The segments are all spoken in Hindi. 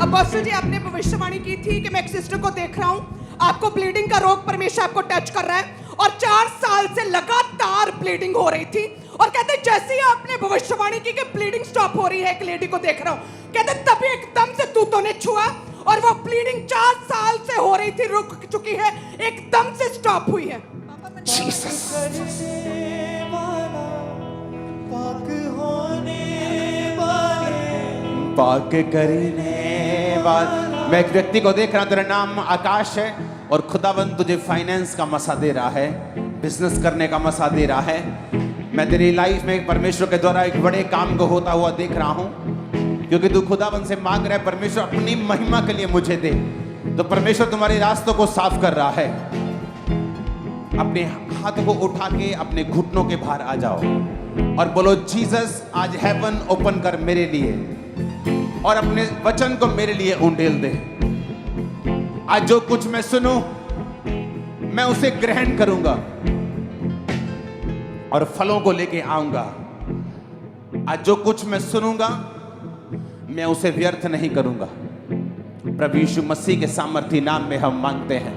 अपोस्टल जी, आपने भविष्यवाणी की थी कि मैं एक सिस्टर को देख रहा हूँ, आपको ब्लीडिंग का रोग परमेश्वर आपको टच कर रहा है और 4 साल से लगातार ब्लीडिंग हो रही थी। और कहते जैसे ही आपने भविष्यवाणी की कि ब्लीडिंग स्टॉप हो रही है, एक लेडी को देख रहा हूँ, कहते तभी एकदम से दूतों ने छुआ और वो ब्लीडिंग 4 साल से हो रही थी, रुक चुकी है, एकदम से स्टॉप हुई है। जीसस, पाक करने वाला। मैं एक व्यक्ति को देख रहा हूं, तेरा नाम आकाश है और खुदावंद तुझे फाइनेंस का मसा दे रहा है, बिजनेस करने का मसा दे रहा है। मैं तेरी लाइफ में परमेश्वर के द्वारा एक बड़े काम को होता हुआ देख रहा हूं, क्योंकि तू खुदावंद से मांग रहा है परमेश्वर अपनी महिमा के लिए मुझे दे, तो परमेश्वर तुम्हारे रास्तों को साफ कर रहा है। अपने हाथ को उठा के अपने घुटनों के बाहर आ जाओ और बोलो, जीसस आज हेवन ओपन कर मेरे लिए और अपने वचन को मेरे लिए उंडेल दे। आज जो कुछ मैं सुनूं मैं उसे ग्रहण करूंगा और फलों को लेके आऊंगा। आज जो कुछ मैं सुनूंगा मैं उसे व्यर्थ नहीं करूंगा। प्रभु यीशु मसीह के सामर्थी नाम में हम मांगते हैं,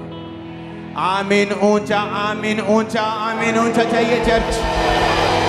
आमीन। ऊंचा आमीन, ऊंचा आमीन, ऊंचा चाहिए चर्च।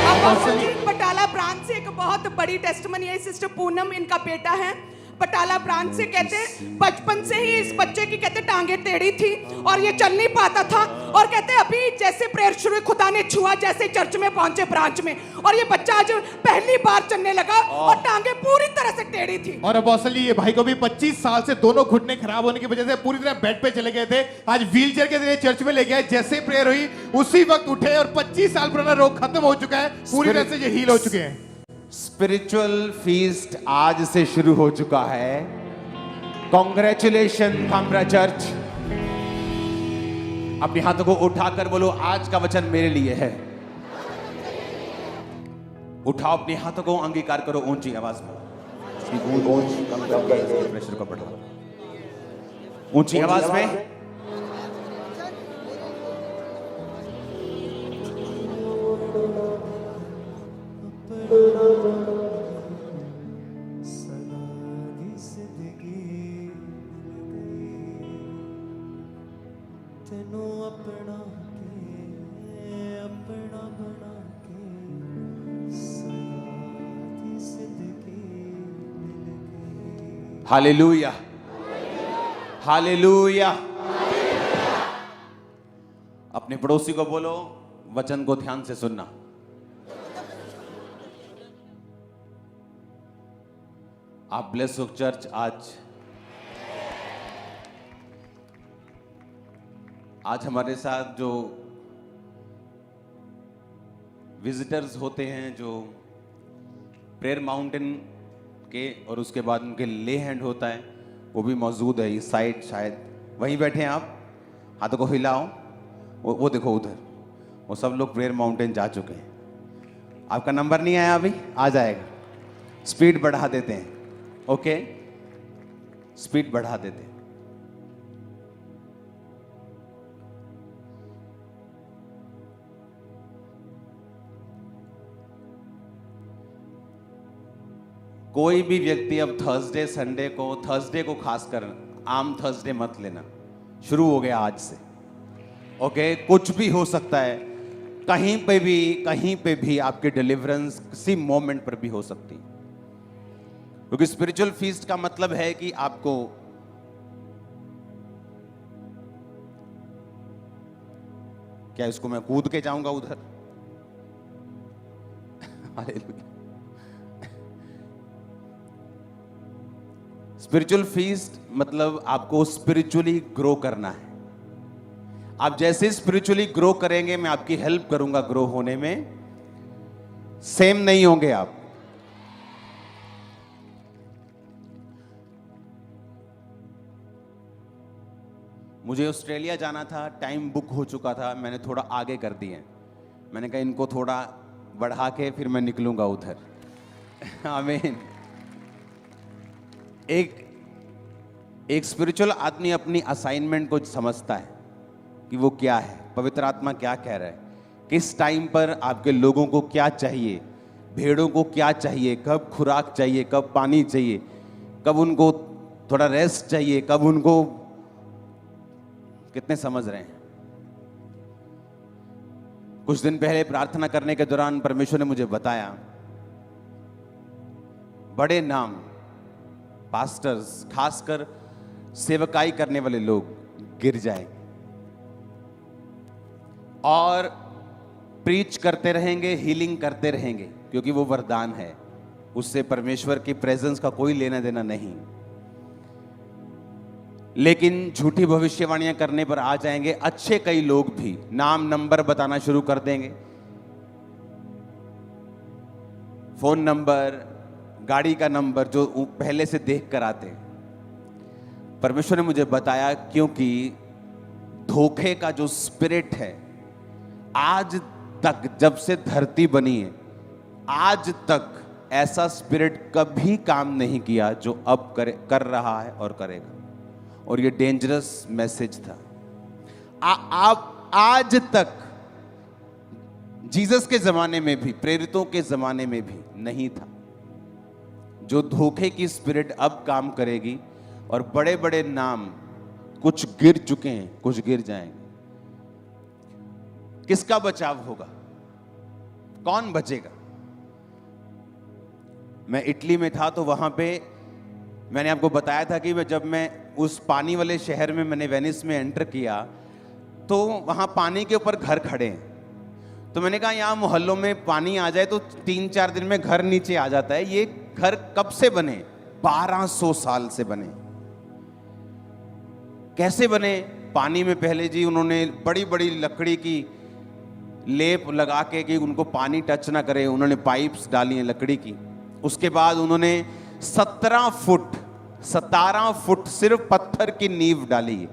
अपोस्टल जी, बटाला ब्रांच से एक बहुत बड़ी टेस्टमनी है। सिस्टर पूनम इनका बेटा है, बटाला ब्रांच से। कहते बचपन से ही इस बच्चे की कहते टांगे टेढ़ी थी और ये चल नहीं पाता था, और कहते अभी जैसे प्रेयर शुरू, खुदा ने छुआ जैसे चर्च में पहुंचे ब्रांच में, और ये बच्चा आज पहली बार चलने लगा और टांगे पूरी तरह से टेढ़ी थी। और अपोस्टल जी, ये भाई को भी 25 साल से दोनों घुटने खराब होने की वजह से पूरी तरह बेड पे चले गए थे। आज व्हीलचेयर के जरिए चर्च में ले गए, जैसे प्रेयर हुई उसी वक्त उठे और 25 साल पुराना रोग खत्म हो चुका है, पूरी तरह से ये हील हो चुके हैं। स्पिरिचुअल फीस्ट आज से शुरू हो चुका है। Congratulation Kamra church. अपने हाथों को उठाकर बोलो, आज का वचन मेरे लिए है। उठाओ अपने हाथों को, अंगीकार करो ऊंची आवाज में। प्रेशर को बढ़ाओ ऊंची आवाज में। Hallelujah, hallelujah. अपने पड़ोसी को बोलो, वचन को ध्यान से सुनना। आप ब्लेस हो चर्च। आज हमारे साथ जो विजिटर्स होते हैं, जो प्रेयर माउंटेन के और उसके बाद उनके ले हैंड होता है, वो भी मौजूद है इस साइड, शायद वहीं बैठे हैं आप। हाथों को हिलाओ, वो देखो उधर, वो सब लोग प्रेयर माउंटेन जा चुके हैं। आपका नंबर नहीं आया अभी, आ जाएगा। स्पीड बढ़ा देते हैं, ओके, स्पीड बढ़ा देते हैं। कोई भी व्यक्ति अब थर्सडे को खासकर आम थर्सडे मत लेना, शुरू हो गया आज से, ओके। कुछ भी हो सकता है, कहीं पे भी आपकी डिलीवरेंस किसी मोमेंट पर भी हो सकती है, क्योंकि स्पिरिचुअल फीस्ट का मतलब है कि आपको क्या, इसको मैं कूद के जाऊंगा उधर? स्पिरिचुअल फीस्ट मतलब आपको स्पिरिचुअली ग्रो करना है। आप जैसे स्पिरिचुअली ग्रो करेंगे, मैं आपकी हेल्प करूंगा ग्रो होने में। सेम नहीं होंगे आप। मुझे ऑस्ट्रेलिया जाना था, टाइम बुक हो चुका था, मैंने थोड़ा आगे कर दिए। मैंने कहा इनको थोड़ा बढ़ा के फिर मैं निकलूंगा उधर। आमीन। एक स्पिरिचुअल आदमी अपनी असाइनमेंट को समझता है कि वो क्या है, पवित्र आत्मा क्या कह रहा है, किस टाइम पर आपके लोगों को क्या चाहिए, भेड़ों को क्या चाहिए, कब खुराक चाहिए, कब पानी चाहिए, कब उनको थोड़ा रेस्ट चाहिए, कब उनको, कितने समझ रहे हैं? कुछ दिन पहले प्रार्थना करने के दौरान परमेश्वर ने मुझे बताया बड़े नाम, पास्टर्स, खासकर सेवकाई करने वाले लोग गिर जाएंगे और प्रीच करते रहेंगे, हीलिंग करते रहेंगे, क्योंकि वो वरदान है, उससे परमेश्वर की प्रेजेंस का कोई लेना देना नहीं। लेकिन झूठी भविष्यवाणियां करने पर आ जाएंगे अच्छे कई लोग भी, नाम नंबर बताना शुरू कर देंगे, फोन नंबर, गाड़ी का नंबर जो पहले से देख कर आते हैं। परमेश्वर ने मुझे बताया क्योंकि धोखे का जो स्पिरिट है, आज तक जब से धरती बनी है आज तक ऐसा स्पिरिट कभी काम नहीं किया जो अब कर रहा है और करेगा। और ये डेंजरस मैसेज था। आप आज तक जीसस के जमाने में भी, प्रेरितों के जमाने में भी नहीं था। जो धोखे की स्पिरिट अब काम करेगी और बड़े बड़े नाम, कुछ गिर चुके हैं, कुछ गिर जाएंगे। किसका बचाव होगा? कौन बचेगा? मैं इटली में था तो वहां पे मैंने आपको बताया था कि जब मैं उस पानी वाले शहर में, मैंने वेनिस में एंटर किया तो वहां पानी के ऊपर घर खड़े हैं। तो मैंने कहा यहां मोहल्लों में पानी आ जाए तो 3-4 दिन में घर नीचे आ जाता है। ये घर कब से बने? 1200 साल से बने। कैसे बने? पानी में पहले जी उन्होंने बड़ी बड़ी लकड़ी की लेप लगा के कि उनको पानी टच ना करे, उन्होंने पाइप्स डाली हैं लकड़ी की। उसके बाद उन्होंने 17 फुट सिर्फ पत्थर की नींव डाली है,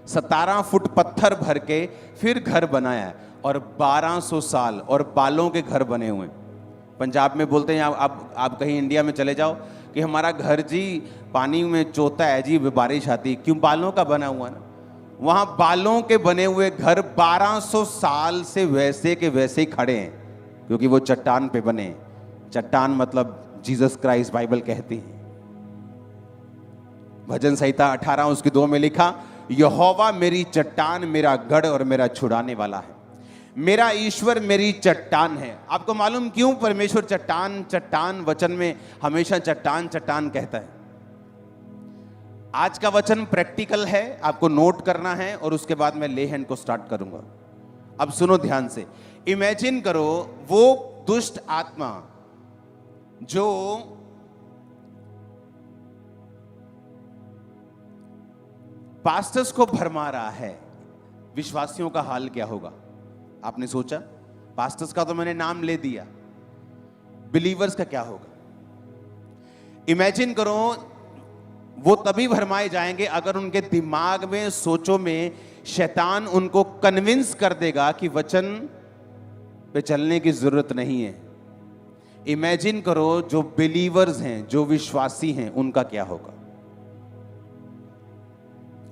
17 फुट पत्थर भर के फिर घर बनाया है। और 1200 साल और बालों के घर बने हुए हैं। पंजाब में बोलते हैं, आप कहीं इंडिया में चले जाओ कि हमारा घर जी पानी में चोता है जी, बारिश आती, क्यों? बालों का बना हुआ ना। वहां बालों के बने हुए घर 1200 साल से वैसे के वैसे ही खड़े हैं, क्योंकि वो चट्टान पे बने हैं। चट्टान मतलब जीसस क्राइस्ट, बाइबल कहती है। भजन संहिता 18 उसकी 2 में लिखा, यहोवा मेरी चट्टान, मेरा गढ़ और मेरा छुड़ाने वाला है, मेरा ईश्वर मेरी चट्टान है। आपको मालूम क्यों परमेश्वर चट्टान चट्टान वचन में हमेशा चट्टान चट्टान कहता है? आज का वचन प्रैक्टिकल है, आपको नोट करना है और उसके बाद मैं ले हैंड को स्टार्ट करूंगा। अब सुनो ध्यान से। इमेजिन करो वो दुष्ट आत्मा जो पास्टर्स को भरमा रहा है, विश्वासियों का हाल क्या होगा? आपने सोचा? पास्टर्स का तो मैंने नाम ले दिया, बिलीवर्स का क्या होगा? इमेजिन करो वो तभी भरमाए जाएंगे अगर उनके दिमाग में, सोचों में शैतान उनको कन्विंस कर देगा कि वचन पे चलने की जरूरत नहीं है। इमेजिन करो जो बिलीवर्स हैं, जो विश्वासी हैं, उनका क्या होगा?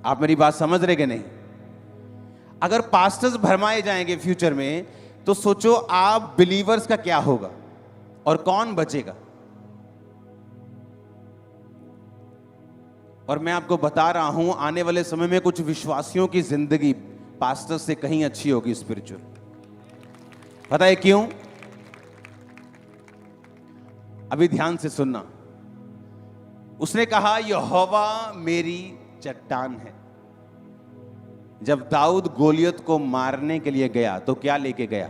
आप मेरी बात समझ रहे कि नहीं? अगर पास्टर्स भरमाए जाएंगे फ्यूचर में, तो सोचो आप बिलीवर्स का क्या होगा और कौन बचेगा? और मैं आपको बता रहा हूं, आने वाले समय में कुछ विश्वासियों की जिंदगी पास्टर से कहीं अच्छी होगी स्पिरिचुअल। पता है क्यों? अभी ध्यान से सुनना। उसने कहा यहोवा मेरी चट्टान है। जब दाऊद गोलियत को मारने के लिए गया तो क्या लेके गया?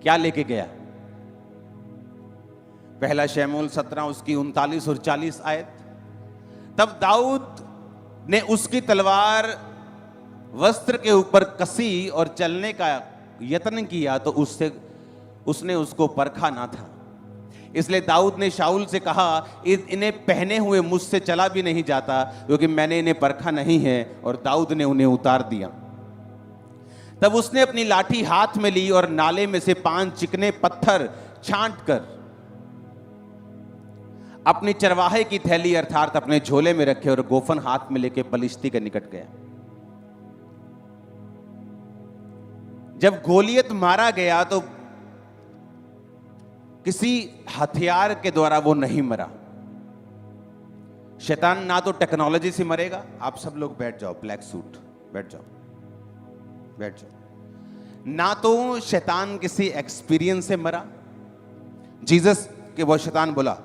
क्या लेके गया? पहला शमूएल 17 उसकी 39 और 40 आयत। तब दाऊद ने उसकी तलवार वस्त्र के ऊपर कसी और चलने का यत्न किया तो उसने उसको परखा ना था। इसलिए दाऊद ने शाऊल से कहा, इन्हें पहने हुए मुझसे चला भी नहीं जाता, क्योंकि मैंने इन्हें परखा नहीं है। और दाऊद ने उन्हें उतार दिया। तब उसने अपनी लाठी हाथ में ली और नाले में से 5 चिकने पत्थर छांट कर अपनी चरवाहे की थैली अर्थात अपने झोले में रखे और गोफन हाथ में लेके पलिश्ती के निकट गया। जब गोलियत मारा गया तो किसी हथियार के द्वारा वो नहीं मरा। शैतान ना तो टेक्नोलॉजी से मरेगा। आप सब लोग बैठ जाओ, ब्लैक सूट, बैठ जाओ, बैठ जाओ। ना तो शैतान किसी एक्सपीरियंस से मरा। जीसस के वो शैतान बोला,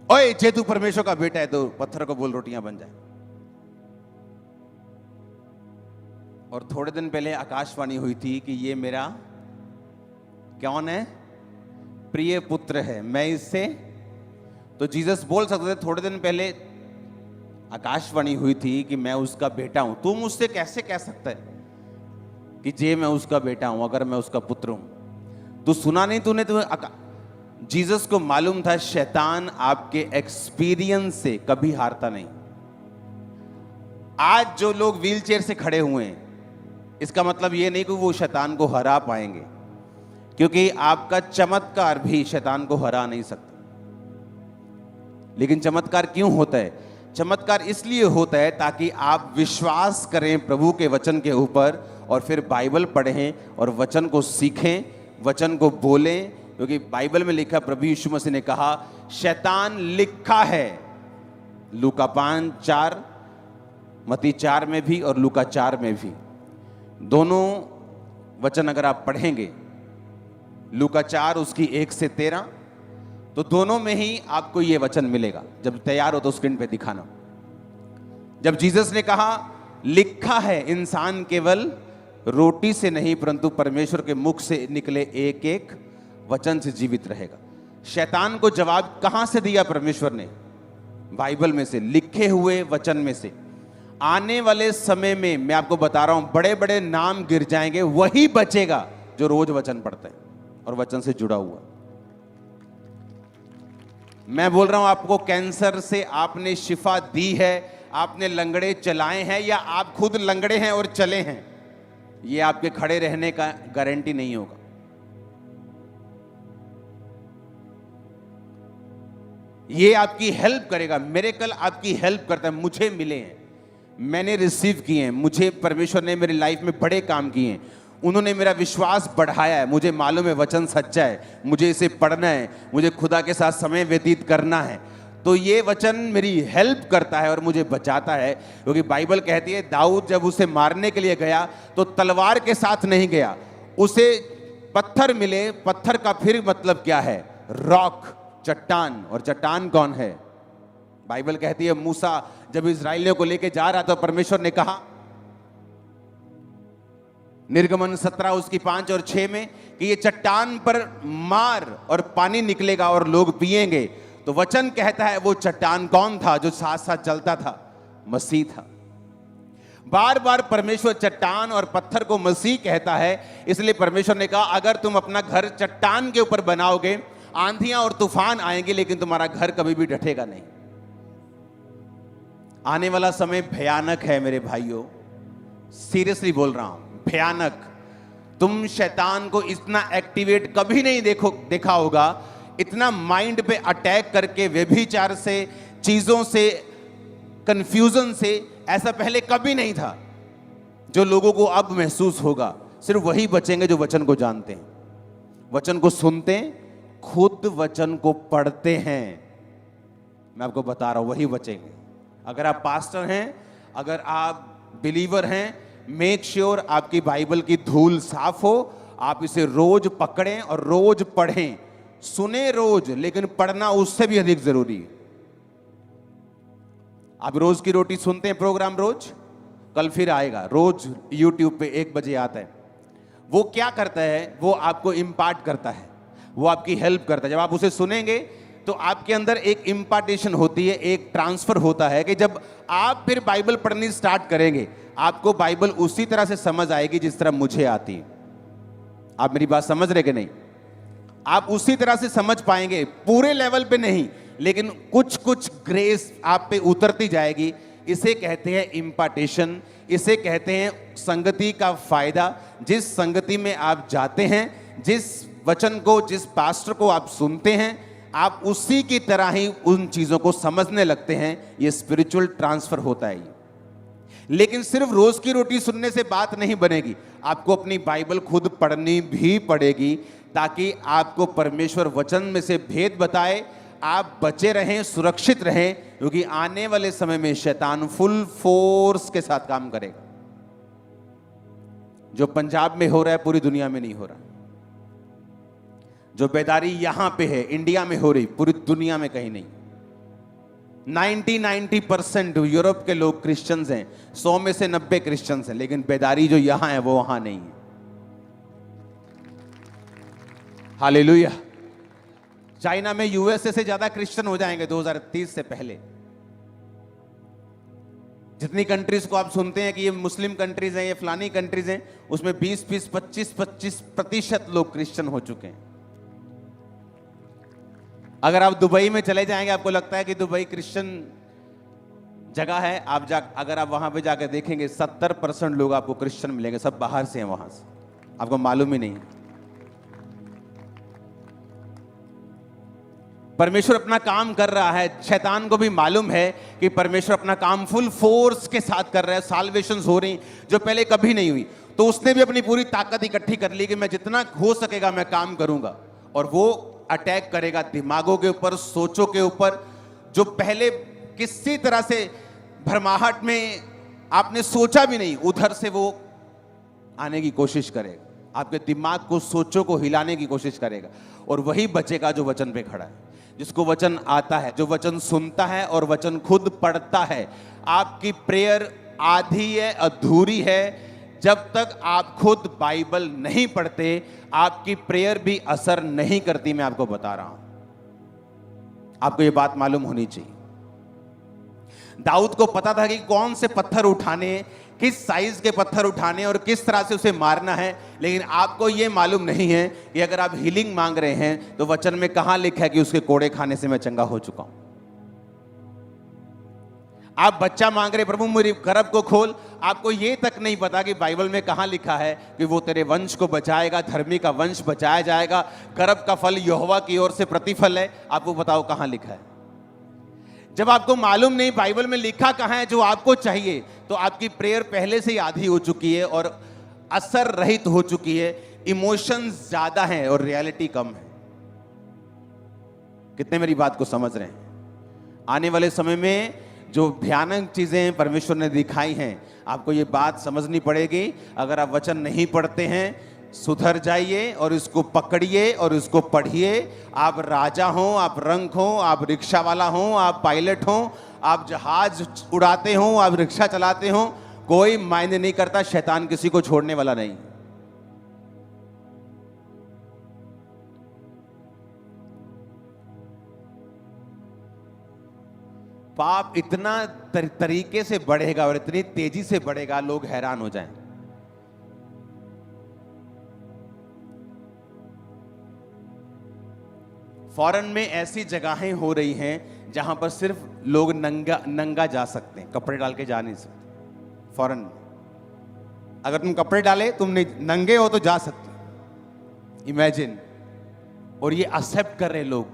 ओए जे तू परमेश्वर का बेटा है तो पत्थर को बोल रोटियां बन जाए। और थोड़े दिन पहले आकाशवाणी हुई थी कि ये मेरा कौन है, प्रिय पुत्र है, मैं इससे, तो जीसस बोल सकते थे थोड़े दिन पहले आकाशवाणी हुई थी कि मैं उसका बेटा हूं। तू मुझसे कैसे कह सकता है कि जे मैं उसका बेटा हूं अगर मैं उसका पुत्र हूं? तू सुना नहीं तूने? जीसस को मालूम था शैतान आपके एक्सपीरियंस से कभी हारता नहीं। आज जो लोग व्हीलचेयर से खड़े हुए हैं, इसका मतलब यह नहीं कि वो शैतान को हरा पाएंगे, क्योंकि आपका चमत्कार भी शैतान को हरा नहीं सकता। लेकिन चमत्कार क्यों होता है? चमत्कार इसलिए होता है ताकि आप विश्वास करें प्रभु के वचन के ऊपर और फिर बाइबल पढ़ें और वचन को सीखें, वचन को बोलें। क्योंकि बाइबल में लिखा, प्रभु यीशु मसीह ने कहा शैतान लिखा है, लूका 5:4, मत्ती 4 में भी और लूका 4 में भी। दोनों वचन अगर आप पढ़ेंगे, लूका 4 उसकी 1 से 13, तो दोनों में ही आपको यह वचन मिलेगा। जब तैयार हो तो स्क्रीन पे दिखाना। जब जीसस ने कहा लिखा है इंसान केवल रोटी से नहीं परंतु परमेश्वर के मुख से निकले एक एक वचन से जीवित रहेगा। शैतान को जवाब कहां से दिया परमेश्वर ने? बाइबल में से, लिखे हुए वचन में से। आने वाले समय में मैं आपको बता रहा हूं, बड़े बड़े नाम गिर जाएंगे, वही बचेगा जो रोज वचन पढ़ते हैं और वचन से जुड़ा हुआ। मैं बोल रहा हूं आपको, कैंसर से आपने शिफा दी है, आपने लंगड़े चलाए हैं या आप खुद लंगड़े हैं और चले हैं, ये आपके खड़े रहने का गारंटी नहीं होगा। ये आपकी हेल्प करेगा। मिरेकल आपकी हेल्प करता है। मुझे मिले हैं, मैंने रिसीव किए हैं, मुझे परमेश्वर ने मेरी लाइफ में बड़े काम किए हैं, उन्होंने मेरा विश्वास बढ़ाया है। मुझे मालूम है वचन सच्चा है, मुझे इसे पढ़ना है, मुझे खुदा के साथ समय व्यतीत करना है। तो ये वचन मेरी हेल्प करता है और मुझे बचाता है। क्योंकि बाइबल कहती है दाऊद जब उसे मारने के लिए गया तो तलवार के साथ नहीं गया, उसे पत्थर मिले। पत्थर का फिर मतलब क्या है? रॉक, चट्टान। और चट्टान कौन है? बाइबल कहती है मूसा जब इजराइलियों को लेके जा रहा था, परमेश्वर ने कहा निर्गमन 17 उसकी 5 और 6 में कि ये चट्टान पर मार और पानी निकलेगा और लोग पिएंगे। तो वचन कहता है वो चट्टान कौन था जो साथ साथ चलता था? मसीह था। बार बार परमेश्वर चट्टान और पत्थर को मसीह कहता है। इसलिए परमेश्वर ने कहा अगर तुम अपना घर चट्टान के ऊपर बनाओगे, आंधियां और तूफान आएंगे लेकिन तुम्हारा घर कभी भी ढटेगा नहीं। आने वाला समय भयानक है मेरे भाइयों, सीरियसली बोल रहा हूं, भयानक। तुम शैतान को इतना एक्टिवेट कभी नहीं देखा होगा, इतना माइंड पे अटैक करके, व्यभिचार से, चीजों से, कंफ्यूजन से, ऐसा पहले कभी नहीं था जो लोगों को अब महसूस होगा। सिर्फ वही बचेंगे जो वचन को जानते हैं, वचन को सुनते हैं, खुद वचन को पढ़ते हैं। मैं आपको बता रहा हूं वही बचेंगे। अगर आप पास्टर हैं, अगर आप बिलीवर हैं, मेक श्योर आपकी बाइबल की धूल साफ हो। आप इसे रोज पकड़ें और रोज पढ़ें। सुने रोज, लेकिन पढ़ना उससे भी अधिक जरूरी है। आप रोज की रोटी सुनते हैं प्रोग्राम, रोज कल फिर आएगा, रोज YouTube पे 1 बजे आता है। वो क्या करता है? वो आपको इम्पार्ट करता है, वो आपकी हेल्प करता है। जब आप उसे सुनेंगे तो आपके अंदर एक इम्पार्टेशन होती है, एक ट्रांसफर होता है कि जब आप फिर बाइबल पढ़नी स्टार्ट करेंगे, आपको बाइबल उसी तरह से समझ आएगी जिस तरह मुझे आती है। आप मेरी बात समझ रहे कि नहीं? आप उसी तरह से समझ पाएंगे, पूरे लेवल पे नहीं, लेकिन कुछ कुछ ग्रेस आप पे उतरती जाएगी। इसे कहते हैं इम्पार्टेशन, इसे कहते हैं संगति का फायदा। जिस संगति में आप जाते हैं, जिस वचन को, जिस पास्टर को आप सुनते हैं, आप उसी की तरह ही उन चीजों को समझने लगते हैं। ये स्पिरिचुअल ट्रांसफर होता है। लेकिन सिर्फ रोज की रोटी सुनने से बात नहीं बनेगी, आपको अपनी बाइबल खुद पढ़नी भी पड़ेगी। ताकि आपको परमेश्वर वचन में से भेद बताए, आप बचे रहें, सुरक्षित रहें, क्योंकि आने वाले समय में शैतान फुल फोर्स के साथ काम करेगा। जो पंजाब में हो रहा है पूरी दुनिया में नहीं हो रहा। जो बेदारी यहां पे है इंडिया में हो रही, पूरी दुनिया में कहीं नहीं। 90% यूरोप के लोग क्रिश्चियंस हैं, 100 में से 90 क्रिश्चियंस हैं, लेकिन बेदारी जो यहां है वो वहां नहीं है। हालेलुया। चाइना में यूएसए से ज्यादा क्रिश्चियन हो जाएंगे 2030 से पहले। जितनी कंट्रीज को आप सुनते हैं कि ये मुस्लिम कंट्रीज हैं, ये फलानी कंट्रीज हैं, उसमें 20-25% लोग क्रिश्चियन हो चुके हैं। अगर आप दुबई में चले जाएंगे, आपको लगता है कि दुबई क्रिश्चियन जगह है, अगर आप वहां पे जाकर देखेंगे 70% लोग आपको क्रिश्चियन मिलेंगे, सब बाहर से हैं, वहां से आपको मालूम ही नहीं। परमेश्वर अपना काम कर रहा है। शैतान को भी मालूम है कि परमेश्वर अपना काम फुल फोर्स के साथ कर रहा है। साल्वेशंस हो रही जो पहले कभी नहीं हुई, तो उसने भी अपनी पूरी ताकत इकट्ठी कर ली कि मैं जितना हो सकेगा मैं काम करूंगा, और वो अटैक करेगा दिमागों के ऊपर, सोचों के ऊपर, जो पहले किसी तरह से भरमाहट में आपने सोचा भी नहीं, उधर से वो आने की कोशिश करेगा। आपके दिमाग को, सोचों को हिलाने की कोशिश करेगा, और वही बचेगा जो वचन पे खड़ा है, जिसको वचन आता है, जो वचन सुनता है और वचन खुद पढ़ता है। आपकी प्रेयर आधी है, अधूरी है। जब तक आप खुद बाइबल नहीं पढ़ते, आपकी प्रेयर भी असर नहीं करती। मैं आपको बता रहा हूं, आपको यह बात मालूम होनी चाहिए। दाऊद को पता था कि कौन से पत्थर उठाने, किस साइज के पत्थर उठाने और किस तरह से उसे मारना है, लेकिन आपको यह मालूम नहीं है कि अगर आप हीलिंग मांग रहे हैं तो वचन में कहां लिखा है कि उसके कोड़े खाने से मैं चंगा हो चुका हूं। आप बच्चा मांग रहे, प्रभु मेरी गर्भ को खोल, आपको यह तक नहीं पता कि बाइबल में कहां लिखा है कि वो तेरे वंश को बचाएगा, धर्मी का वंश बचाया जाएगा, गर्भ का फल यहोवा की ओर से प्रतिफल है। आपको बताओ कहां लिखा है। जब आपको मालूम नहीं बाइबल में लिखा कहां है जो आपको चाहिए, तो आपकी प्रेयर पहले से ही आधी हो चुकी है और असर रहित हो चुकी है। इमोशंस ज्यादा हैं और रियलिटी कम है। कितने मेरी बात को समझ रहे हैं? आने वाले समय में जो भयानक चीजें परमेश्वर ने दिखाई हैं, आपको ये बात समझनी पड़ेगी। अगर आप वचन नहीं पढ़ते हैं, सुधर जाइए और इसको पकड़िए और इसको पढ़िए। आप राजा हो, आप रंक हो, आप रिक्शा वाला हो, आप पायलट हो, आप जहाज उड़ाते हो, आप रिक्शा चलाते हो, कोई मायने नहीं करता। शैतान किसी को छोड़ने वाला नहीं। पाप इतना तरीके से बढ़ेगा और इतनी तेजी से बढ़ेगा, लोग हैरान हो जाएं। फॉरेन में ऐसी जगहें हो रही हैं जहां पर सिर्फ लोग नंगा जा सकते हैं, कपड़े डाल के जा नहीं सकते। फॉरेन में अगर तुम कपड़े डाले, तुम नहीं नंगे हो तो जा सकते। इमेजिन। और ये एक्सेप्ट कर रहे लोग।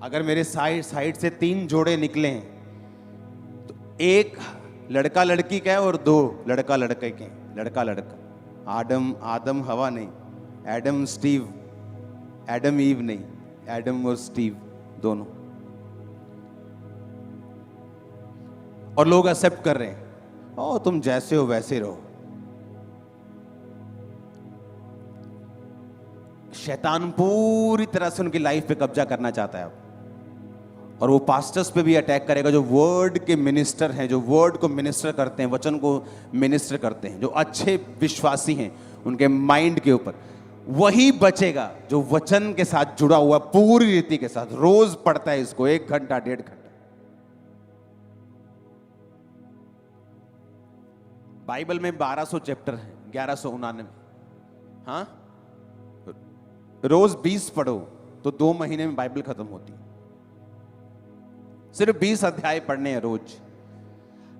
अगर मेरे साइड से 3 जोड़े निकले हैं, तो एक लड़का लड़की का है और 2 लड़का लड़के के। लड़का लड़का, आदम हवा नहीं, एडम स्टीव, एडम ईव नहीं, एडम और स्टीव दोनों। और लोग एक्सेप्ट कर रहे हैं, ओ तुम जैसे हो वैसे रहो। शैतान पूरी तरह से उनकी लाइफ पे कब्जा करना चाहता है अब। और वो पास्टर्स पे भी अटैक करेगा, जो वर्ड के मिनिस्टर हैं, जो वर्ड को मिनिस्टर करते हैं, वचन को मिनिस्टर करते हैं, जो अच्छे विश्वासी हैं, उनके माइंड के ऊपर। वही बचेगा जो वचन के साथ जुड़ा हुआ, पूरी रीति के साथ रोज पढ़ता है इसको 1 घंटा 1.5 घंटा। बाइबल में 1200 चैप्टर है, 1199। हाँ, रोज 20 पढ़ो तो 2 महीने में बाइबल खत्म होती है। सिर्फ 20 अध्याय पढ़ने हैं रोज।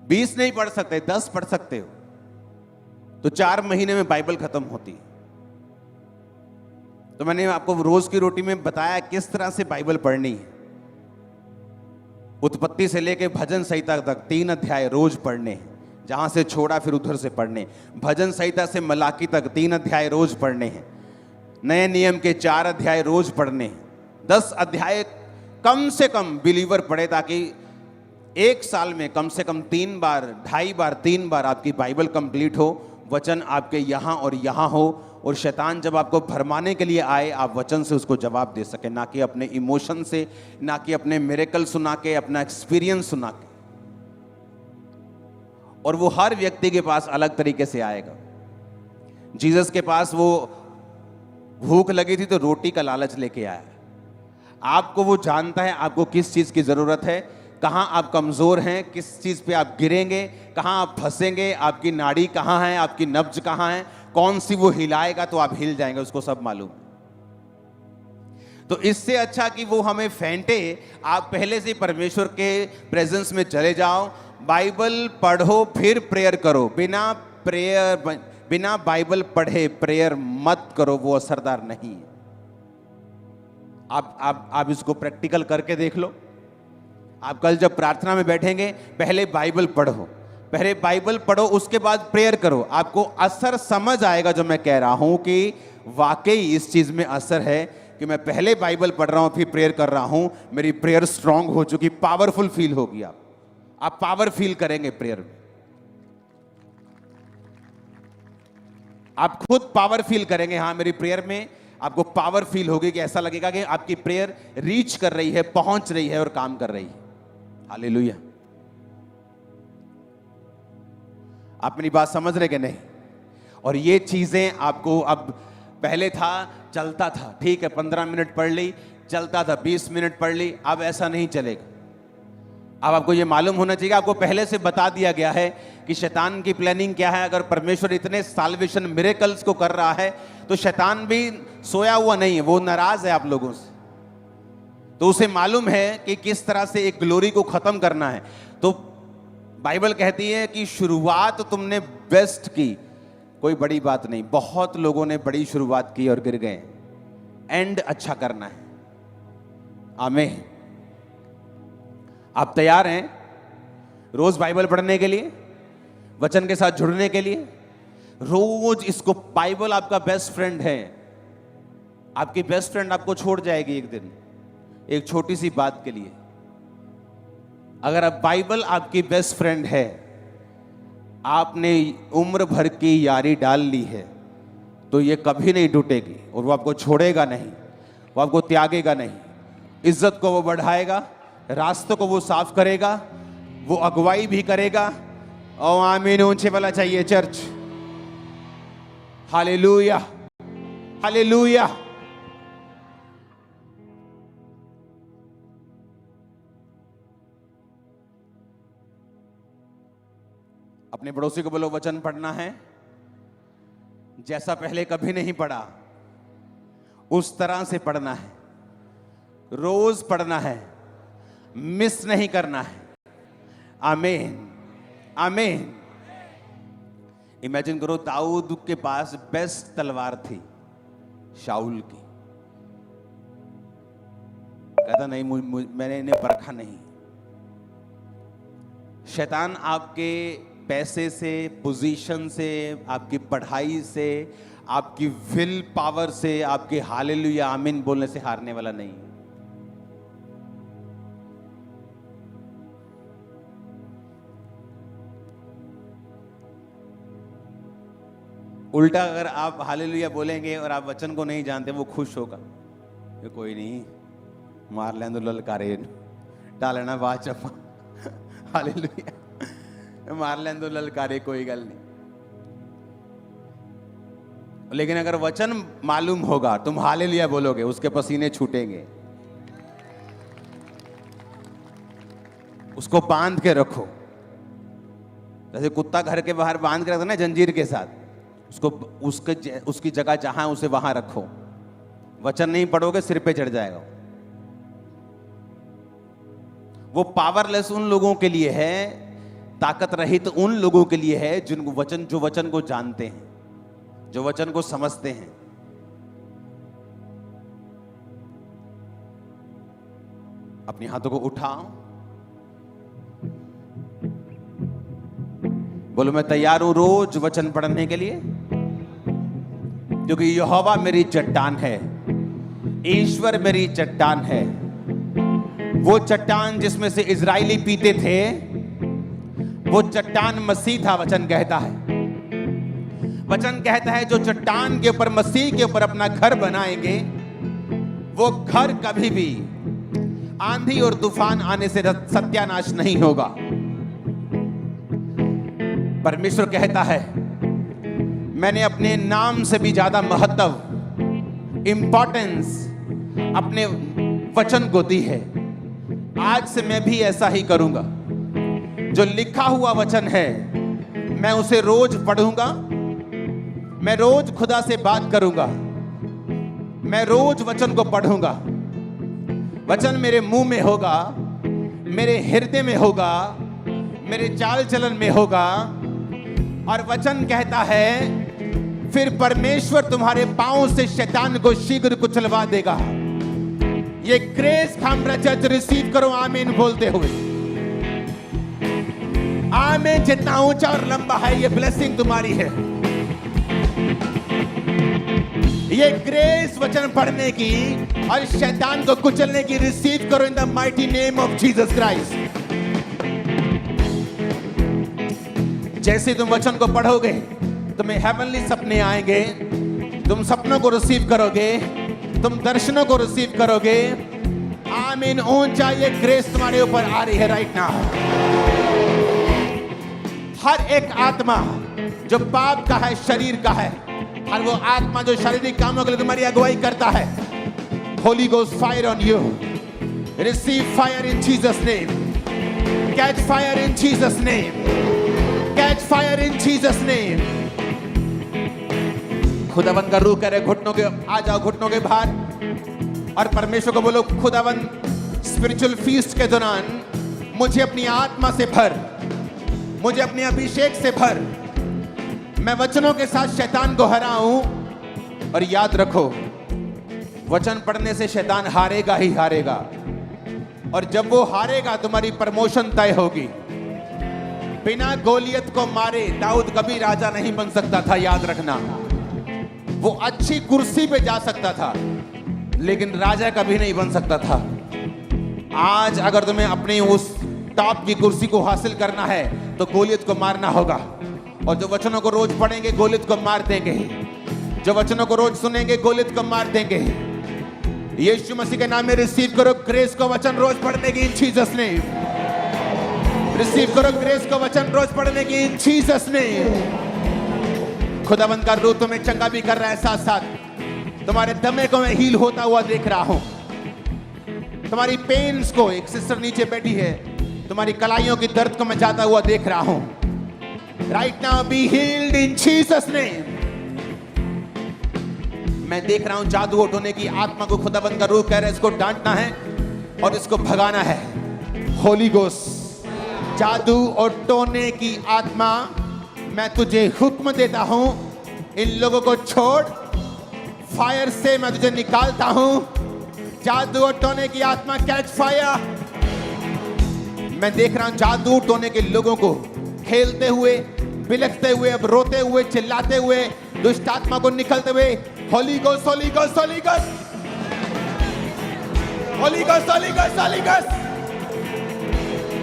20 नहीं पढ़ सकते, 10 पढ़ सकते हो तो 4 महीने में बाइबल खत्म होती है। तो मैंने आपको रोज की रोटी में बताया किस तरह से बाइबल पढ़नी है। उत्पत्ति से लेकर भजन संहिता तक 3 अध्याय रोज पढ़ने हैं। जहां से छोड़ा फिर उधर से पढ़ने, भजन संहिता से मलाकी तक 3 अध्याय रोज पढ़ने हैं, नए नियम के 4 अध्याय रोज पढ़ने हैं, 10 अध्याय कम से कम बिलीवर पढ़े, ताकि एक साल में कम से कम 3 बार, 2.5 बार, 3 बार आपकी बाइबल कंप्लीट हो, वचन आपके यहाँ और यहाँ हो, और शैतान जब आपको भरमाने के लिए आए आप वचन से उसको जवाब दे सके, ना कि अपने इमोशन से, ना कि अपने मिरेकल सुना के, अपना एक्सपीरियंस सुना के। और वो हर व्यक्ति के पास अलग तरीके से आएगा। जीसस के पास वो भूख लगी थी तो रोटी का लालच लेके आया। आपको वो जानता है आपको किस चीज की जरूरत है, कहां आप कमजोर हैं, किस चीज पे आप गिरेंगे, कहां आप फंसेंगे, आपकी नाड़ी कहां है, आपकी नब्ज कहां है, कौन सी वो हिलाएगा तो आप हिल जाएंगे, उसको सब मालूम। तो इससे अच्छा कि वो हमें फेंटे, आप पहले से परमेश्वर के प्रेजेंस में चले जाओ, बाइबल पढ़ो फिर प्रेयर करो। बिना बाइबल पढ़े प्रेयर मत करो, वो असरदार नहीं है। आप इसको प्रैक्टिकल करके देख लो। आप कल जब प्रार्थना में बैठेंगे पहले बाइबल पढ़ो, उसके बाद प्रेयर करो। आपको असर समझ आएगा जो मैं कह रहा हूं कि वाकई इस चीज में असर है कि मैं पहले बाइबल पढ़ रहा हूं फिर प्रेयर कर रहा हूं, मेरी प्रेयर स्ट्रांग हो चुकी, पावरफुल फील होगी। आप पावर फील करेंगे प्रेयर में, आप खुद पावर फील करेंगे। हाँ, मेरी प्रेयर में आपको पावर फील होगी कि ऐसा लगेगा कि आपकी प्रेयर रीच कर रही है, पहुंच रही है और काम कर रही है। हालेलुया। आप मेरी बात समझ रहे कि नहीं? और ये चीजें आपको, अब पहले था चलता था, ठीक है 15 मिनट पढ़ ली, चलता था 20 मिनट पढ़ ली, अब ऐसा नहीं चलेगा। अब आपको ये मालूम होना चाहिए, आपको पहले से बता दिया गया है कि शैतान की प्लानिंग क्या है। अगर परमेश्वर इतने साल्वेशन मिरेकल्स को कर रहा है तो शैतान भी सोया हुआ नहीं है, वो नाराज है आप लोगों से। तो उसे मालूम है कि किस तरह से एक ग्लोरी को खत्म करना है। तो बाइबल कहती है कि शुरुआत तुमने बेस्ट की, कोई बड़ी बात नहीं। बहुत लोगों ने बड़ी शुरुआत की और गिर गए, एंड अच्छा करना है। आमीन। आप तैयार हैं रोज बाइबल पढ़ने के लिए, वचन के साथ जुड़ने के लिए? रोज इसको, बाइबल आपका बेस्ट फ्रेंड है। आपकी बेस्ट फ्रेंड आपको छोड़ जाएगी एक दिन, एक छोटी सी बात के लिए। अगर अब बाइबल आपकी बेस्ट फ्रेंड है, आपने उम्र भर की यारी डाल ली है, तो ये कभी नहीं टूटेगी और वो आपको छोड़ेगा नहीं, वो आपको त्यागेगा नहीं। इज्जत को वो बढ़ाएगा, रास्तों को वो साफ करेगा, वो अगुवाई भी करेगा। और आमीन ऊंचे वाला चाहिए चर्च। Hallelujah, hallelujah. अपने पड़ोसी को बोलो वचन पढ़ना है जैसा पहले कभी नहीं पढ़ा, उस तरह से पढ़ना है, रोज पढ़ना है, मिस नहीं करना है। आमीन, आमीन। इमेजिन करो दाऊद के पास बेस्ट तलवार थी शाऊल की, कहता नहीं मैंने इन्हें परखा नहीं। शैतान आपके पैसे से, पोजीशन से, आपकी पढ़ाई से, आपकी विल पावर से, आपके हालेलुया आमीन बोलने से हारने वाला नहीं। उल्टा अगर आप हालेलुया बोलेंगे और आप वचन को नहीं जानते, वो खुश होगा, ये कोई नहीं, मार लें ललकारे डालना बात चप्पा, हालेलुया मार लें तो ललकारे, कोई गल नहीं। लेकिन अगर वचन मालूम होगा, तुम हालेलुया बोलोगे, उसके पसीने छूटेंगे। उसको बांध के रखो, जैसे कुत्ता घर के बाहर बांध के रखता ना जंजीर के साथ, उसको उसकी जगह जहां उसे वहां रखो। वचन नहीं पढ़ोगे सिर पे चढ़ जाएगा। वो पावरलेस उन लोगों के लिए है, ताकत रहित उन लोगों के लिए है जो वचन को जानते हैं, जो वचन को समझते हैं। अपने हाथों को उठाओ, बोलो मैं तैयार हूं रोज वचन पढ़ने के लिए, क्योंकि यहोवा मेरी चट्टान है, ईश्वर मेरी चट्टान है। वो चट्टान जिसमें से इजरायली पीते थे, वो चट्टान मसीह था। वचन कहता है, वचन कहता है जो चट्टान के ऊपर, मसीह के ऊपर अपना घर बनाएंगे, वो घर कभी भी आंधी और तूफान आने से सत्यानाश नहीं होगा। परमेश्वर कहता है मैंने अपने नाम से भी ज्यादा महत्व, इंपॉर्टेंस अपने वचन को दी है। आज से मैं भी ऐसा ही करूंगा। जो लिखा हुआ वचन है मैं उसे रोज पढ़ूंगा, मैं रोज खुदा से बात करूंगा, मैं रोज वचन को पढ़ूंगा। वचन मेरे मुंह में होगा, मेरे हृदय में होगा, मेरे चाल चलन में होगा। और वचन कहता है फिर परमेश्वर तुम्हारे पांव से शैतान को शीघ्र कुचलवा देगा। ये ग्रेस खामरा चर्च रिसीव करो आमीन बोलते हुए। आमीन। जितना ऊंचा और लंबा है ये ब्लेसिंग तुम्हारी है। ये ग्रेस वचन पढ़ने की और शैतान को कुचलने की रिसीव करो in the mighty name of Jesus Christ. जैसे तुम वचन को पढ़ोगे तुम्हें हेवनली सपने आएंगे, तुम सपनों को रिसीव करोगे, तुम दर्शनों को रिसीव करोगे। आमीन। ऊंचा ये ग्रेस तुम्हारे ऊपर आ रही है राइट नाउ। हर एक आत्मा जो पाप का है, शरीर का है, और वो आत्मा जो शारीरिक कामों के लिए तुम्हारी अगुवाई करता है, Holi ghost fire on you. Receive fire in Jesus name. Catch fire in Jesus name. Catch fire in Jesus name. खुदावन का रूह करे घुटनों के, आ जाओ घुटनों के बाहर और परमेश्वर को बोलो खुदावन स्पिरिचुअल फीस्ट के दौरान मुझे अपनी आत्मा से भर, मुझे अपने अभिषेक से भर। मैं वचनों के साथ शैतान को हराऊं। और याद रखो वचन पढ़ने से शैतान हारेगा ही हारेगा, और जब वो हारेगा तुम्हारी प्रमोशन तय होगी। बिना गोलियत को मारे दाऊद कभी राजा नहीं बन सकता था, याद रखना। वो अच्छी कुर्सी पे जा सकता था लेकिन राजा कभी नहीं बन सकता था। आज अगर तुम्हें अपनी उस टॉप की कुर्सी को हासिल करना है तो गोलियत को मारना होगा। और जो वचनों को रोज पढ़ेंगे गोलियत को मार देंगे, जो वचनों को रोज सुनेंगे गोलियत को मार देंगे। यीशु मसीह के नाम में रिसीव करो ग्रेस को वचन रोज पढ़ने की इन जीसस नेम। रिसीव करो ग्रेस को वचन रोज पढ़ने की इन जीसस नेम। खुदावंद का रूह तुम्हें चंगा भी कर रहा है, साथ साथ तुम्हारे दमे को मैं हील होता हुआ देख रहा हूं। तुम्हारी पेन्स को, एक सिस्टर नीचे बैठी है, तुम्हारी कलाइयों की दर्द को मैं जाता हुआ देख रहा हूं। Right now be healed in Jesus name. मैं देख रहा हूं जादू उठोने की आत्मा को खुदावंद का रूह कह रहा है इसको डांटना है और इसको भगाना है। होली गोस्ट, जादू और टोने की आत्मा, मैं तुझे हुक्म देता हूं, इन लोगों को छोड़। फायर से मैं तुझे निकालता हूं। जादू और टोने की आत्मा कैच फायर। मैं देख रहा हूं जादू टोने के लोगों को खेलते हुए, बिलखते हुए, अब रोते हुए, चिल्लाते हुए, दुष्ट आत्मा को निकलते हुए। Holi ghost, Holi ghost, Holi ghost, Holi ghost, Holi ghost, Holi ghost,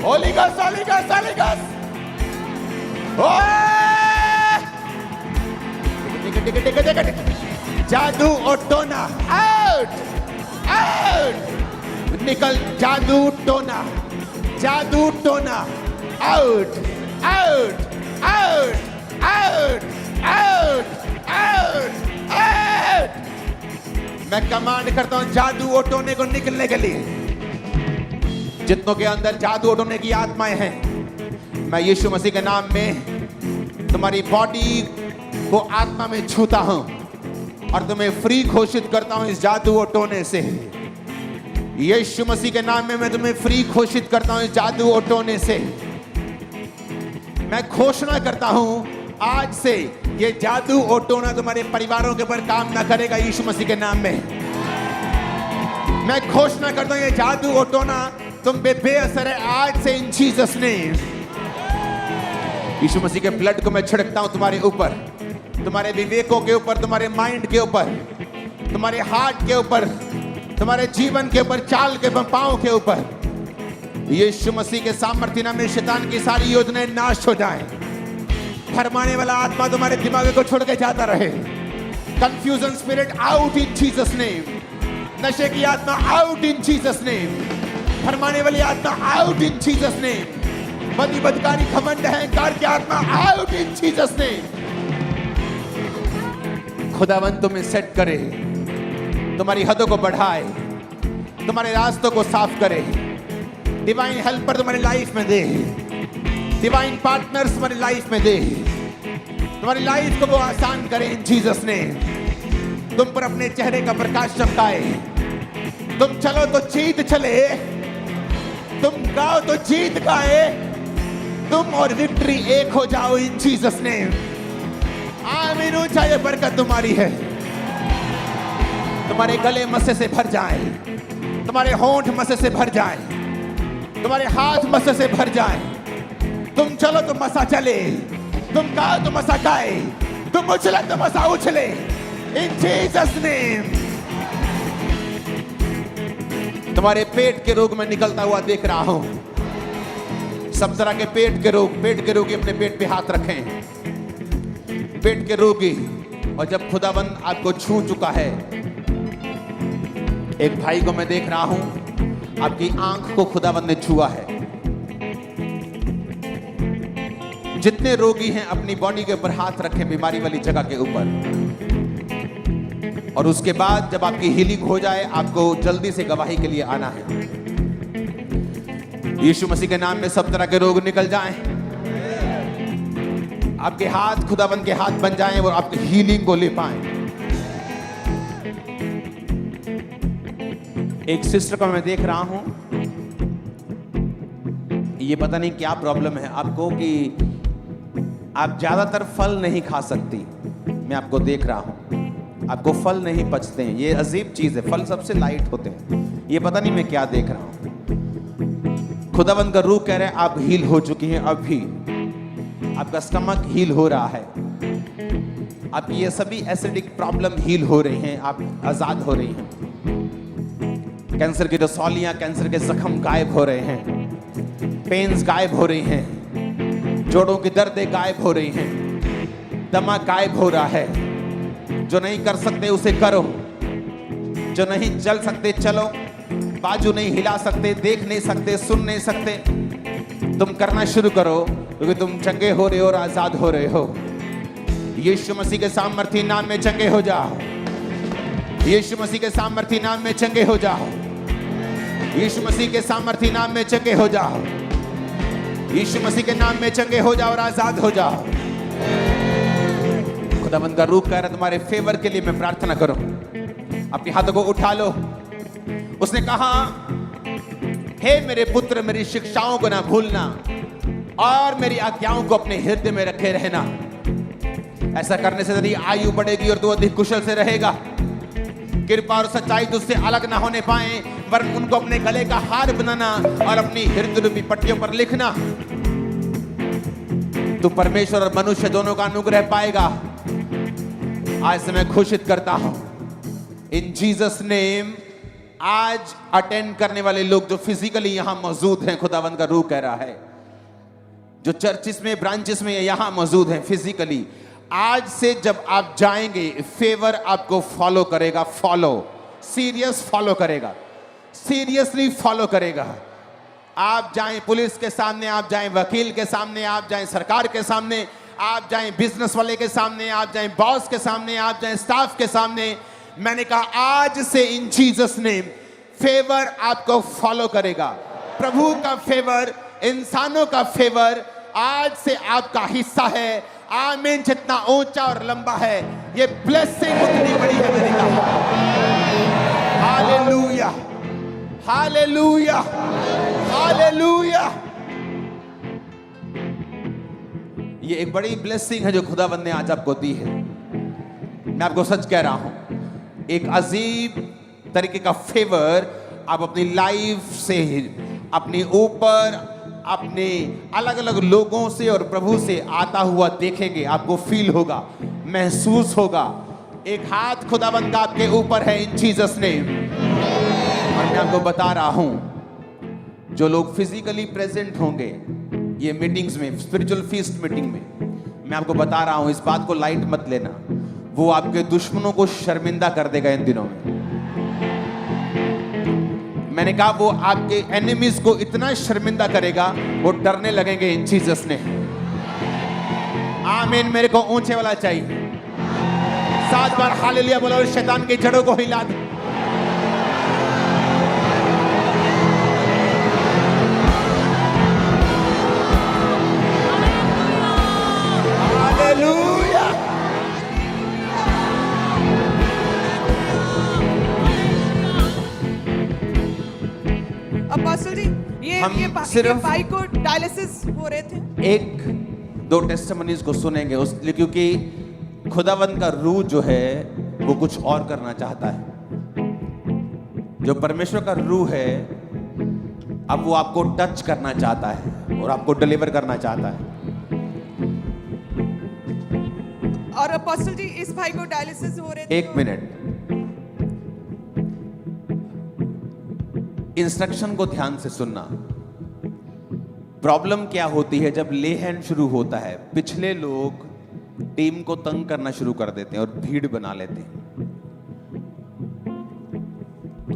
Holi ghost, Holi ghost, Holi ghost. जादू और टोना आउट, आउट, निकल। जादू टोना, जादू टोना out, out, out, out, out, out, out. मैं कमांड करता हूं जादू और टोने को निकलने के लिए। जितनों के अंदर जादू और टोने की आत्माएं हैं, मैं यीशु मसीह के नाम में तुम्हारी बॉडी को आत्मा में छूता हूं और तुम्हें फ्री घोषित करता हूं इस जादू और टोने से। यीशु मसीह के नाम में मैं तुम्हें फ्री घोषित करता हूं इस जादू और टोने से। मैं घोषणा करता हूं आज से ये जादू और टोना तुम्हारे परिवारों के ऊपर काम ना करेगा यीशु मसीह के नाम में। मैं घोषणा करता हूं ये जादू और टोना तुम पे बेअसर है आज से इन जीसस नेम। यीशु मसीह के ब्लड को मैं छिड़कता हूं तुम्हारे ऊपर, तुम्हारे विवेकों के ऊपर, तुम्हारे माइंड के ऊपर, तुम्हारे हार्ट के ऊपर, तुम्हारे जीवन के ऊपर, चाल के पांव के ऊपर। यीशु मसीह के सामर्थ्य नाम में शैतान की सारी योजनाएं नाश हो जाएं। फरमाने वाला आत्मा तुम्हारे दिमाग को छोड़ के जाता रहे। Confusion spirit out in Jesus name. नशे की आत्मा आउट इन जीसस नेम। फरमाने वाली आत्मा आउट इन जीसस नेम। बदी बदकारी घमंड अहंकार की आत्मा आउट इन जीसस नेम। खुदावंद तुम्हें सेट करे, तुम्हारी हदों को बढ़ाए, तुम्हारे रास्तों को साफ करे, डिवाइन हेल्पर तुम्हारी लाइफ में दे, डिवाइन पार्टनर्स तुम्हारी लाइफ में दे, तुम्हारी लाइफ को वो आसान करे इन जीसस ने। तुम पर अपने चेहरे का प्रकाश चमकाए। तुम चलो तो जीत चले, तुम गाओ तो जीत गाए, तुम और विक्ट्री एक हो जाओ इन जीसस ने। आमीन। ऊंचा ये बरकत तुम्हारी है। तुम्हारे गले मस्से से भर जाए, तुम्हारे होंठ मस्से से भर जाए, तुम्हारे हाथ मस्से से भर जाए। तुम चलो तो मसा चले, तुम गाओ तो मसा गाए, तुम उछले तो मसा उछले इन जीसस नेम। तुम्हारे पेट के रोग में निकलता हुआ देख रहा हूं। सब तरह के पेट के रोगी अपने पेट पे हाथ रखें। पेट के रोगी। और जब खुदाबंद आपको छू चुका है, एक भाई को मैं देख रहा हूं, आपकी आंख को खुदाबंद ने छुआ है। जितने रोगी हैं अपनी बॉडी के ऊपर हाथ रखें, बीमारी वाली जगह के ऊपर। और उसके बाद जब आपकी हीलिंग हो जाए, आपको जल्दी से गवाही के लिए आना है। यीशु मसीह के नाम में सब तरह के रोग निकल जाएं। आपके हाथ खुदाबंद के हाथ बन जाएं और आपकी हीलिंग को ले पाएं। एक सिस्टर को मैं देख रहा हूं, ये पता नहीं क्या प्रॉब्लम है आपको कि आप ज्यादातर फल नहीं खा सकती। मैं आपको देख रहा हूं, आपको फल नहीं पचते हैं। ये अजीब चीज है, फल सबसे लाइट होते हैं। ये पता नहीं मैं क्या देख रहा हूं। खुदाबंद का रूह कह रहे हैं आप हील हो चुकी हैं। अभी आपका स्टमक हील हो रहा है, आपकी ये सभी एसिडिक प्रॉब्लम हील हो रही हैं, आप आजाद हो रही हैं। कैंसर की रसौलियां, कैंसर के जख्म गायब हो रहे हैं, पेन्स गायब हो रही हैं, जोड़ों की दर्दें गायब हो रही हैं, दमा गायब हो रहा है। जो नहीं कर सकते उसे करो, जो नहीं चल सकते चलो, बाजू नहीं हिला सकते, देख नहीं सकते, सुन नहीं सकते, तुम करना शुरू करो, क्योंकि तुम चंगे हो रहे हो और आजाद हो रहे हो। यीशु मसीह के सामर्थी नाम में चंगे हो जाओ। यीशु मसीह के सामर्थी नाम में चंगे हो जाओ। यीशु मसीह के सामर्थी नाम में चंगे हो जाओ। यीशु मसीह के नाम में चंगे हो जाओ और आजाद हो जाओ। खुदावंद का रूह कह रहा है तुम्हारे फेवर के लिए मैं प्रार्थना करूं। अपने हाथों को उठा लो। उसने कहा, हे मेरे पुत्र, मेरी शिक्षाओं को ना भूलना और मेरी आज्ञाओं को अपने हृदय में रखे रहना। ऐसा करने से तेरी आयु बढ़ेगी और तू अधिक कुशल से रहेगा। कृपा और सच्चाई तुझसे अलग ना होने पाए, वरन उनको अपने गले का हार बनाना और अपनी हृदय रूपी पट्टियों पर लिखना। तू परमेश्वर और मनुष्य दोनों का अनुग्रह पाएगा। आज से मैं घोषित करता हूं इन जीसस नेम, आज अटेंड करने वाले लोग जो फिजिकली यहां मौजूद हैं, खुदावंद का रूह कह रहा है, जो चर्चिस में, ब्रांचेस में यहां मौजूद हैं फिजिकली, आज से जब आप जाएंगे, फेवर आपको फॉलो करेगा। फॉलो, सीरियस फॉलो करेगा, सीरियसली फॉलो करेगा। आप जाएं पुलिस के सामने, आप जाएं वकील के सामने, आप जाएं सरकार के सामने, आप जाएं बिजनेस वाले के सामने, आप जाएं बॉस के सामने, आप जाएं स्टाफ के सामने। मैंने कहा आज से इन जीसस नेम फेवर आपको फॉलो करेगा। प्रभु का फेवर, इंसानों का फेवर आज से आपका हिस्सा है। आमीन। जितना ऊंचा और लंबा है, ये ब्लेसिंग उतनी बड़ी है। मैंने कहा हालेलुया, हालेलुया, हालेलुया। ये एक बड़ी ब्लेसिंग है जो खुदावंद ने आज आपको दी है। मैं आपको सच कह रहा हूं, एक अजीब तरीके का फेवर आप अपनी लाइफ से, अपने ऊपर, अपने अलग अलग लोगों से और प्रभु से आता हुआ देखेंगे, आपको फील होगा, महसूस होगा। एक हाथ खुदावंद का आपके ऊपर है इन जीसस नेम। और मैं आपको बता रहा हूं, जो लोग फिजिकली प्रेजेंट होंगे ये मीटिंग्स में, स्पिरिचुअल फीस्ट मीटिंग में, मैं आपको बता रहा हूं, इस बात को लाइट मत लेना, वो आपके दुश्मनों को शर्मिंदा कर देगा इन दिनों में। मैंने कहा वो आपके एनिमीज को इतना शर्मिंदा करेगा, वो डरने लगेंगे इन जीसस ने। आमीन। मेरे को ऊंचे वाला चाहिए। 7 बार हालेलुया बोलो और शैतान की जड़ों को हिला दो। हालेलुया। अपोस्टल जी, हम ये सिर्फ- भाई को डायलिसिस हो रहे थे। एक दो टेस्टिमनीज को सुनेंगे उसलिए, क्योंकि खुदावंद का रूह जो है वो कुछ और करना चाहता है। जो परमेश्वर का रूह है, अब वो आपको टच करना चाहता है और आपको डिलीवर करना चाहता है। और अपोस्टल जी, इस भाई को डायलिसिस हो रहे थे। एक मिनट, इंस्ट्रक्शन को ध्यान से सुनना। प्रॉब्लम क्या होती है जब ले हैंड शुरू होता है, पिछले लोग टीम को तंग करना शुरू कर देते हैं और भीड़ बना लेते हैं।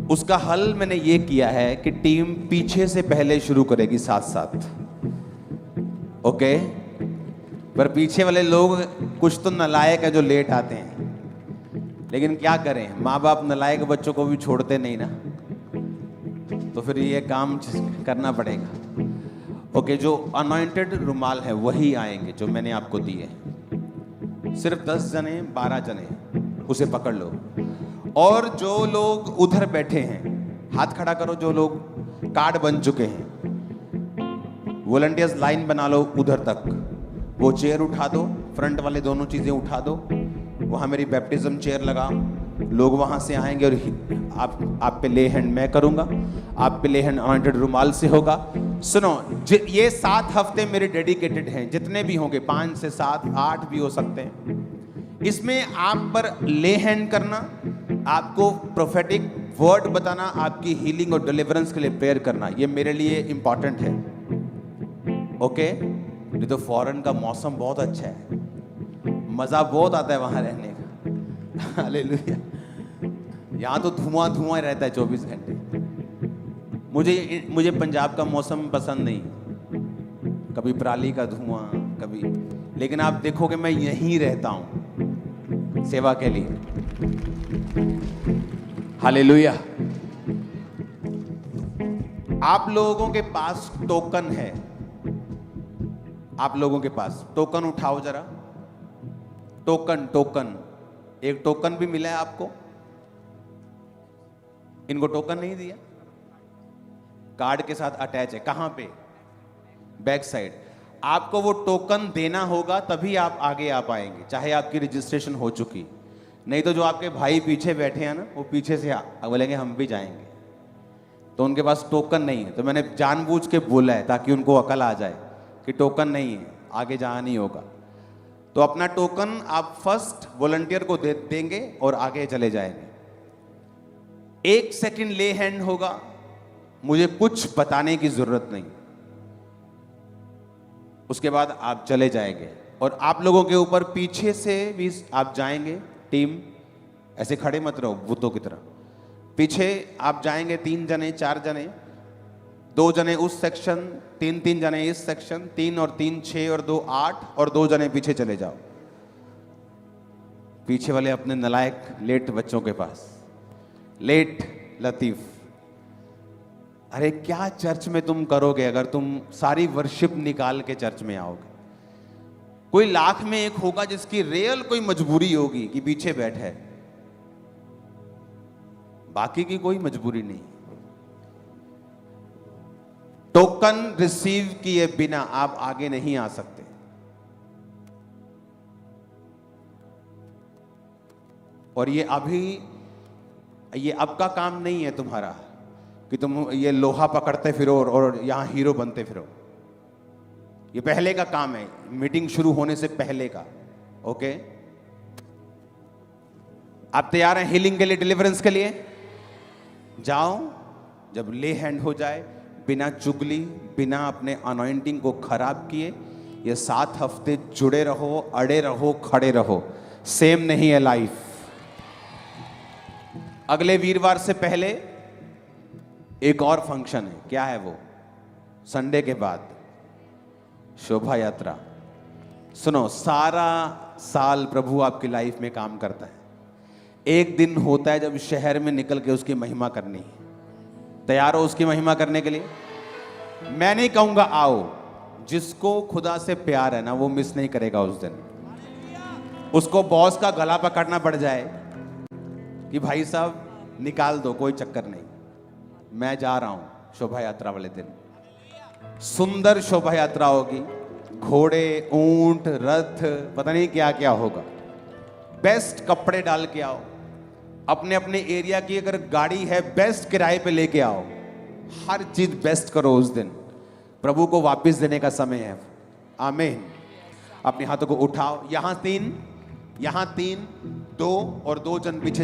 उसका हल मैंने ये किया है कि टीम पीछे से पहले शुरू करेगी साथ साथ, ओके? पर पीछे वाले लोग कुछ तो नालायक है जो लेट आते हैं, लेकिन क्या करें, माँ बाप नालायक बच्चों को भी छोड़ते नहीं ना, तो फिर ये काम करना पड़ेगा। ओके, जो अनॉइंटेड रुमाल है वही आएंगे जो मैंने आपको दिए। सिर्फ 10 जने 12 जने उसे पकड़ लो। और जो लोग उधर बैठे हैं हाथ खड़ा करो, जो लोग कार्ड बन चुके हैं, वॉलंटियर्स लाइन बना लो उधर तक। वो चेयर उठा दो, फ्रंट वाले दोनों चीजें उठा दो, वहां मेरी बैप्टिज्म चेयर लगा, लोग वहां से आएंगे और आप पे ले हैंड मैं करूंगा, आप पे ले हैंड अनॉइंटेड रुमाल से होगा। सुनो, ये 7 हफ्ते मेरे डेडिकेटेड हैं, जितने भी होंगे 5 से 7 8 भी हो सकते हैं। इसमें आप पर ले हैंड करना, आपको प्रोफेटिक वर्ड बताना, आपकी हीलिंग और डिलीवरेंस के लिए प्रेयर करना, ये मेरे लिए इंपॉर्टेंट है। ओके? ये तो फॉरेन का मौसम बहुत अच्छा है, मजा बहुत आता है वहां रहने का। हालेलुया। यहाँ तो धुआं धुआं रहता है 24 घंटे। मुझे पंजाब का मौसम पसंद नहीं, कभी पराली का धुआं, कभी, लेकिन आप देखोगे मैं यहीं रहता हूं सेवा के लिए। हालेलुया। आप लोगों के पास टोकन है, आप लोगों के पास टोकन उठाओ जरा। टोकन एक टोकन भी मिला है आपको? इनको टोकन नहीं दिया? कार्ड के साथ अटैच है। कहां पे? Back side. आपको वो टोकन देना होगा तभी आप आगे आ पाएंगे, चाहे आपकी रजिस्ट्रेशन हो चुकी, नहीं तो जो आपके भाई पीछे बैठे हैं ना, वो पीछे से बोलेंगे हम भी जाएंगे, तो उनके पास टोकन नहीं है। तो मैंने जानबूझ के बोला है ताकि उनको अकल आ जाए कि टोकन नहीं है, आगे जाना नहीं होगा। तो अपना टोकन आप फर्स्ट वॉलंटियर को देंगे और आगे चले जाएंगे। 1 सेकंड ले हैंड होगा, मुझे कुछ बताने की जरूरत नहीं, उसके बाद आप चले जाएंगे। और आप लोगों के ऊपर पीछे से भी आप जाएंगे, टीम ऐसे खड़े मत रहो बुतों की तरह, पीछे आप जाएंगे 3 जने 4 जने, 2 जने उस सेक्शन, 3 जने इस सेक्शन, 3 और 3 6 और 2 8 और 2 जने पीछे चले जाओ, पीछे वाले अपने नालायक लेट बच्चों के पास। लेट लतीफ, अरे क्या चर्च में तुम करोगे अगर तुम सारी वर्शिप निकाल के चर्च में आओगे? कोई लाख में एक होगा जिसकी रियल कोई मजबूरी होगी कि पीछे बैठा है, बाकी की कोई मजबूरी नहीं। टोकन रिसीव किए बिना आप आगे नहीं आ सकते। और ये अब का काम नहीं है तुम्हारा कि तुम ये लोहा पकड़ते फिरो और यहां हीरो बनते फिरो। ये पहले का काम है, मीटिंग शुरू होने से पहले का। ओके, आप तैयार हैं हीलिंग के लिए, डिलीवरेंस के लिए? जाओ, जब ले हैंड हो जाए, बिना चुगली, बिना अपने अनॉइंटिंग को खराब किए, ये 7 हफ्ते जुड़े रहो, अड़े रहो, खड़े रहो। सेम नहीं है लाइफ। अगले वीरवार से पहले एक और फंक्शन है। क्या है वो? संडे के बाद शोभा यात्रा। सुनो, सारा साल प्रभु आपकी लाइफ में काम करता है। एक दिन होता है जब शहर में निकल के उसकी महिमा करनी है। तैयार हो उसकी महिमा करने के लिए? मैं नहीं कहूंगा आओ, जिसको खुदा से प्यार है ना, वो मिस नहीं करेगा उस दिन। उसको बॉस का गला पकड़ना पड़ जाए कि भाई साहब निकाल दो, कोई चक्कर नहीं, मैं जा रहा हूं शोभा यात्रा वाले दिन। सुंदर शोभा यात्रा होगी, घोड़े, ऊंट, रथ, पता नहीं क्या क्या होगा। बेस्ट कपड़े डाल के आओ, अपने अपने एरिया की अगर गाड़ी है बेस्ट किराए पे लेके आओ, हर चीज बेस्ट करो उस दिन। प्रभु को वापस देने का समय है। आमीन। अपने हाथों को उठाओ, यहां 3, 2 और 2 जन पीछे